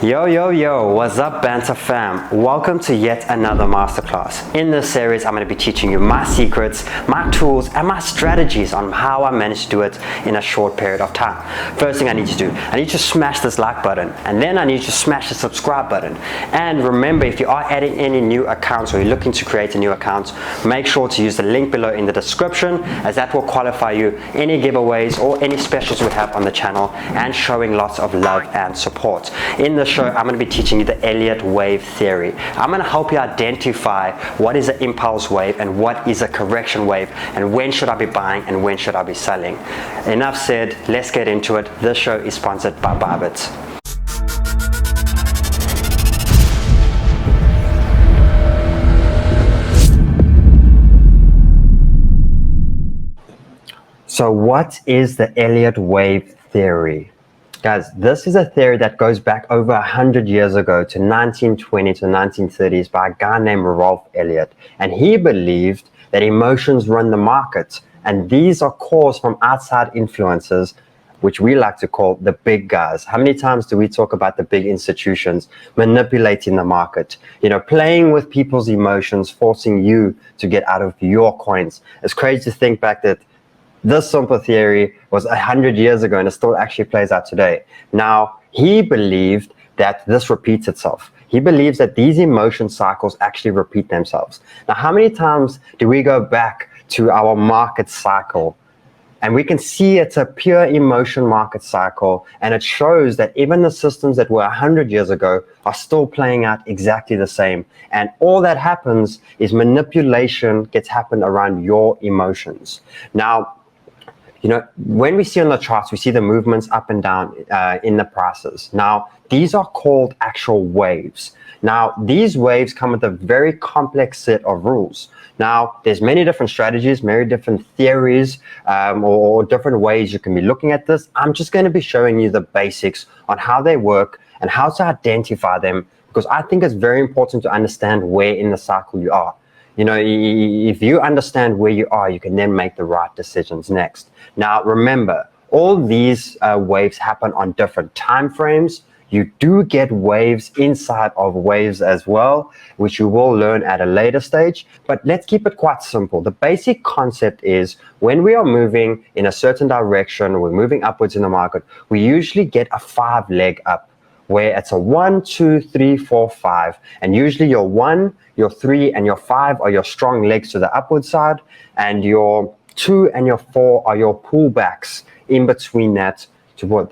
Yo, what's up Banter fam? Welcome to yet another masterclass. In this series, I'm going to be teaching you my secrets, my tools, and my strategies on how I managed to do it in a short period of time. First thing I need you to do, I need you to smash this like button, and then I need you to smash the subscribe button. And remember, if you are adding any new accounts or you're looking to create a new account, make sure to use the link below in the description, as that will qualify you any giveaways or any specials we have on the channel and showing lots of love and support. In this show, I'm going to be teaching you the Elliot Wave theory. I'm going to help you identify what is an impulse wave and what is a correction wave, and when should I be buying and when should I be selling. Enough said, let's get into it. This show is sponsored by BYBIT. So what is the Elliot Wave theory? Guys, this is a theory that goes back over 100 years ago to 1920 to 1930s by a guy named Ralph Elliott. And he believed that emotions run the market, and these are caused from outside influences, which we like to call the big guys. How many times do we talk about the big institutions manipulating the market? You know, playing with people's emotions, forcing you to get out of your coins. It's crazy to think back that this simple theory was 100 years ago and it still actually plays out today. Now, he believed that this repeats itself. He believes that these emotion cycles actually repeat themselves. Now, how many times do we go back to our market cycle and we can see it's a pure emotion market cycle, and it shows that even the systems that were 100 years ago are still playing out exactly the same. And all that happens is manipulation gets happened around your emotions. Now, you know, when we see on the charts, we see the movements up and down in the prices. Now, these are called actual waves. Now, these waves come with a very complex set of rules. Now, there's many different strategies, many different theories, or different ways you can be looking at this. I'm just going to be showing you the basics on how they work and how to identify them, because I think it's very important to understand where in the cycle you are. You know, if you understand where you are, you can then make the right decisions next. Now, remember, all these waves happen on different time frames. You do get waves inside of waves as well, which you will learn at a later stage. But let's keep it quite simple. The basic concept is when we are moving in a certain direction, or we're moving upwards in the market, we usually get a 5-leg up, where it's a 1, 2, 3, 4, 5. And usually your 1, your 3, and your 5 are your strong legs to the upward side, and your 2 and your 4 are your pullbacks in between that.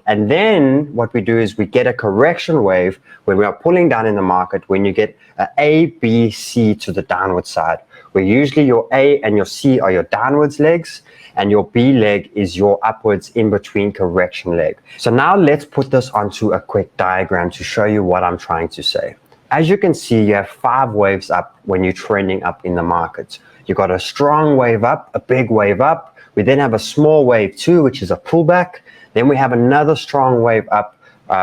And then what we do is we get a correction wave when we are pulling down in the market, when you get A, B, C to the downward side, where usually your A and your C are your downwards legs, and your B leg is your upwards in between correction leg. So now let's put this onto a quick diagram to show you what I'm trying to say. As you can see, you have 5 waves up when you're trending up in the market. You got a strong wave up, a big wave up. We then have a small wave 2, which is a pullback. Then we have another strong wave up,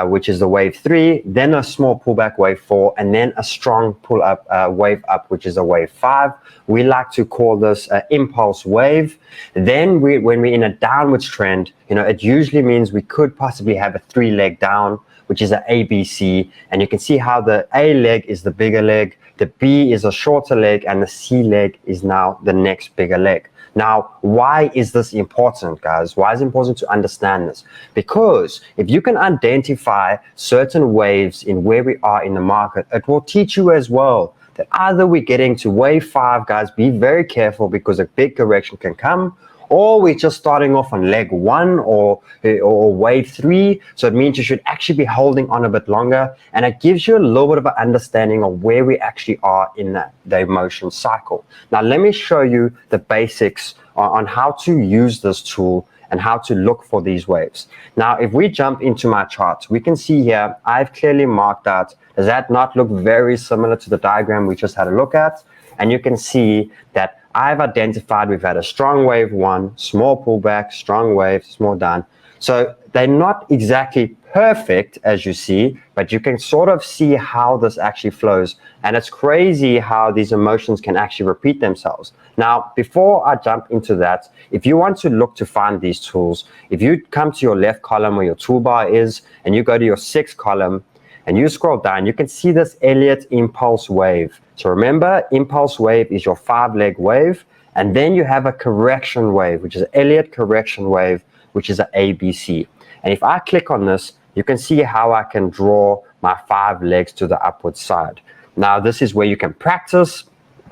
which is the wave 3, then a small pullback wave 4, and then a strong pull up wave up, which is a wave 5. We like to call this an impulse wave. Then when we're in a downwards trend, you know, it usually means we could possibly have a 3-leg down, which is an ABC. And you can see how the A leg is the bigger leg, the B is a shorter leg, and the C leg is now the next bigger leg. Now, why is this important, guys? Why is it important to understand this? Because if you can identify certain waves in where we are in the market, it will teach you as well that either we're getting to wave 5, guys, be very careful because a big correction can come, or we're just starting off on leg 1 or wave 3. So it means you should actually be holding on a bit longer, and it gives you a little bit of an understanding of where we actually are in the emotion cycle. Now, let me show you the basics on how to use this tool and how to look for these waves. Now, if we jump into my chart, we can see here, I've clearly marked out, does that not look very similar to the diagram we just had a look at? And you can see that I've identified we've had a strong wave 1, small pullback, strong wave, small down. So they're not exactly perfect, as you see, but you can sort of see how this actually flows. And it's crazy how these emotions can actually repeat themselves. Now, before I jump into that, if you want to look to find these tools, if you come to your left column where your toolbar is, and you go to your 6th column, and you scroll down, you can see this Elliott impulse wave. So remember, impulse wave is your 5-leg wave, and then you have a correction wave, which is an Elliott correction wave, which is an ABC. And if I click on this, you can see how I can draw my 5 legs to the upward side. Now, this is where you can practice,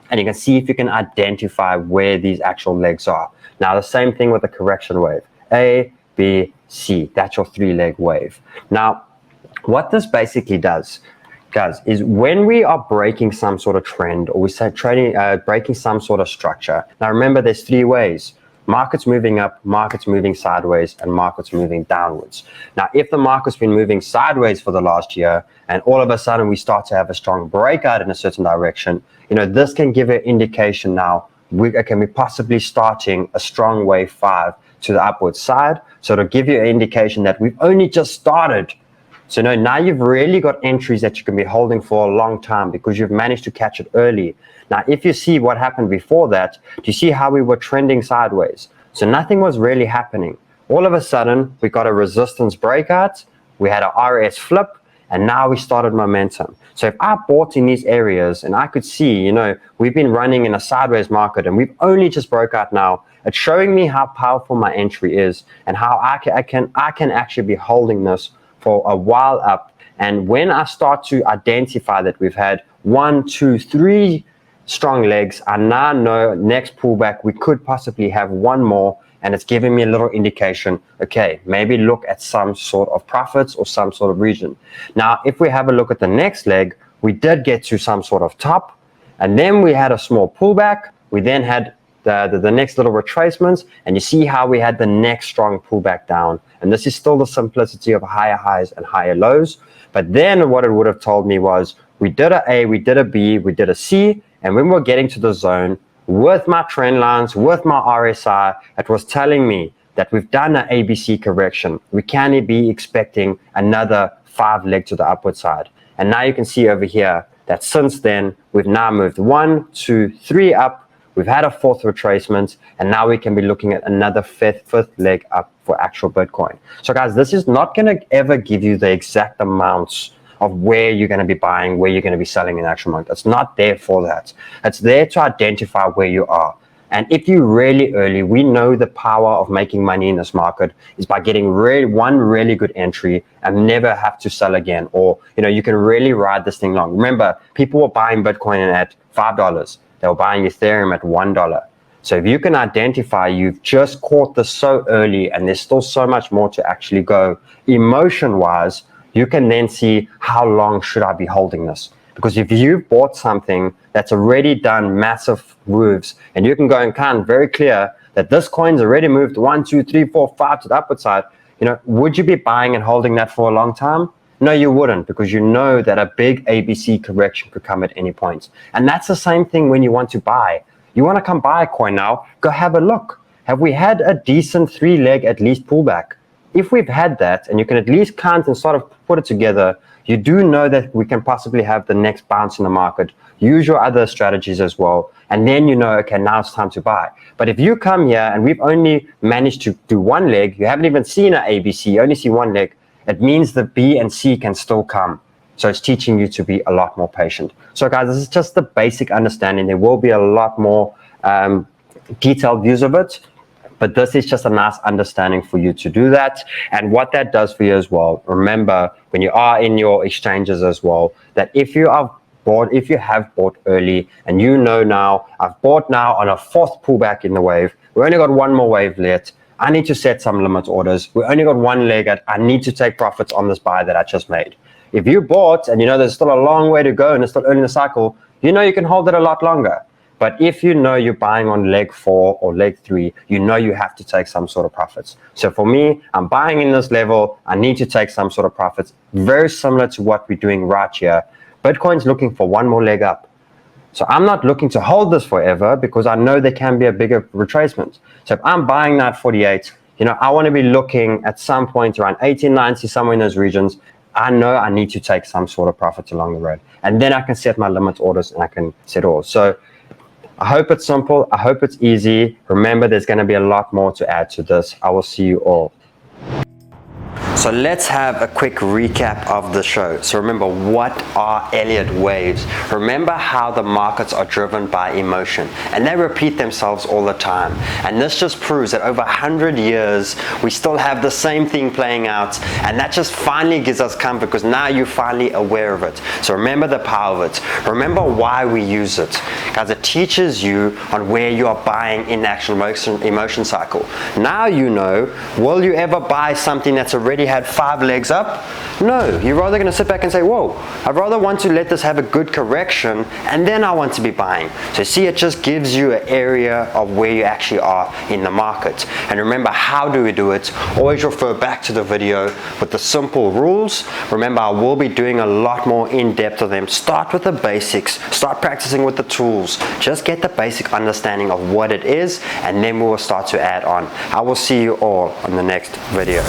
and you can see if you can identify where these actual legs are. Now, the same thing with the correction wave. A, B, C. That's your 3-leg wave. Now, what this basically does, guys, is when we are breaking some sort of trend, or we say breaking some sort of structure. Now, remember, there's 3 ways. Markets moving up, markets moving sideways, and markets moving downwards. Now, if the market's been moving sideways for the last year, and all of a sudden we start to have a strong breakout in a certain direction, this can give an indication now can be possibly starting a strong wave 5 to the upward side. So it'll give you an indication that we've only just started. So now you've really got entries that you can be holding for a long time because you've managed to catch it early. Now, if you see what happened before that, do you see how we were trending sideways? So nothing was really happening. All of a sudden, we got a resistance breakout, we had a RS flip, and now we started momentum. So if I bought in these areas and I could see, we've been running in a sideways market and we've only just broke out now, it's showing me how powerful my entry is and how I can actually be holding this for a while up. And when I start to identify that we've had 1, 2, 3 strong legs, I now know next pullback we could possibly have one more, and it's giving me a little indication, okay, maybe look at some sort of profits or some sort of region. Now, if we have a look at the next leg, we did get to some sort of top, and then we had a small pullback. We then had the next little retracements, and you see how we had the next strong pullback down. And this is still the simplicity of higher highs and higher lows. But then what it would have told me was we did a A, we did a B, we did a C, and when we're getting to the zone, with my trend lines, with my RSI, it was telling me that we've done an ABC correction. We can be expecting another 5 leg to the upward side. And now you can see over here that since then, we've now moved 1, 2, 3 up. We've had a 4th retracement, and now we can be looking at another 5th leg up for actual Bitcoin. So guys, this is not going to ever give you the exact amounts of where you're going to be buying, where you're going to be selling in the actual market. It's not there for that. It's there to identify where you are. And if you're really early, we know the power of making money in this market is by getting one really good entry and never have to sell again. Or, you can really ride this thing long. Remember, people were buying Bitcoin at $5. They were buying Ethereum at $1. So if you can identify you've just caught this so early and there's still so much more to actually go emotion-wise, you can then see how long should I be holding this. Because if you've bought something that's already done massive moves, and you can go and count very clear that this coin's already moved 1, 2, 3, 4, 5 to the upward side, would you be buying and holding that for a long time? No, you wouldn't, because you know that a big ABC correction could come at any point. And that's the same thing when you want to buy. You want to come buy a coin now, go have a look. Have we had a decent 3-leg at least pullback? If we've had that, and you can at least count and sort of put it together, you do know that we can possibly have the next bounce in the market. Use your other strategies as well, and then okay, now it's time to buy. But if you come here and we've only managed to do 1 leg, you haven't even seen an ABC, you only see 1 leg, it means the B and C can still come. So it's teaching you to be a lot more patient. So guys, this is just the basic understanding. There will be a lot more detailed views of it, but this is just a nice understanding for you to do that. And what that does for you as well, remember when you are in your exchanges as well, that if you have bought early and now, I've bought now on a 4th pullback in the wave, we only got 1 more wave left, I need to set some limit orders. We only got 1 leg at, I need to take profits on this buy that I just made. If you bought and there's still a long way to go and it's still early in the cycle, you can hold it a lot longer. But if you're buying on leg 4 or leg 3, you have to take some sort of profits. So for me, I'm buying in this level, I need to take some sort of profits. Very similar to what we're doing right here. Bitcoin's looking for 1 more leg up. So I'm not looking to hold this forever because I know there can be a bigger retracement. So if I'm buying that 48, I want to be looking at some point around 1890, somewhere in those regions. I know I need to take some sort of profits along the road. And then I can set my limit orders and I can set all. So I hope it's simple. I hope it's easy. Remember, there's going to be a lot more to add to this. I will see you all. So let's have a quick recap of the show. So remember, what are Elliot waves? Remember how the markets are driven by emotion, and they repeat themselves all the time. And this just proves that over 100 years, we still have the same thing playing out, and that just finally gives us comfort because now you're finally aware of it. So remember the power of it. Remember why we use it. Guys, it teaches you on where you are buying in the actual emotion cycle. Now you know, will you ever buy something that's already had 5 legs up? No, you're rather going to sit back and say, whoa, I'd rather want to let this have a good correction and then I want to be buying. So see, it just gives you an area of where you actually are in the market. And remember, how do we do it? Always refer back to the video with the simple rules. Remember, I will be doing a lot more in depth of them. Start with the basics, start practicing with the tools. Just get the basic understanding of what it is, and then we will start to add on. I will see you all on the next video.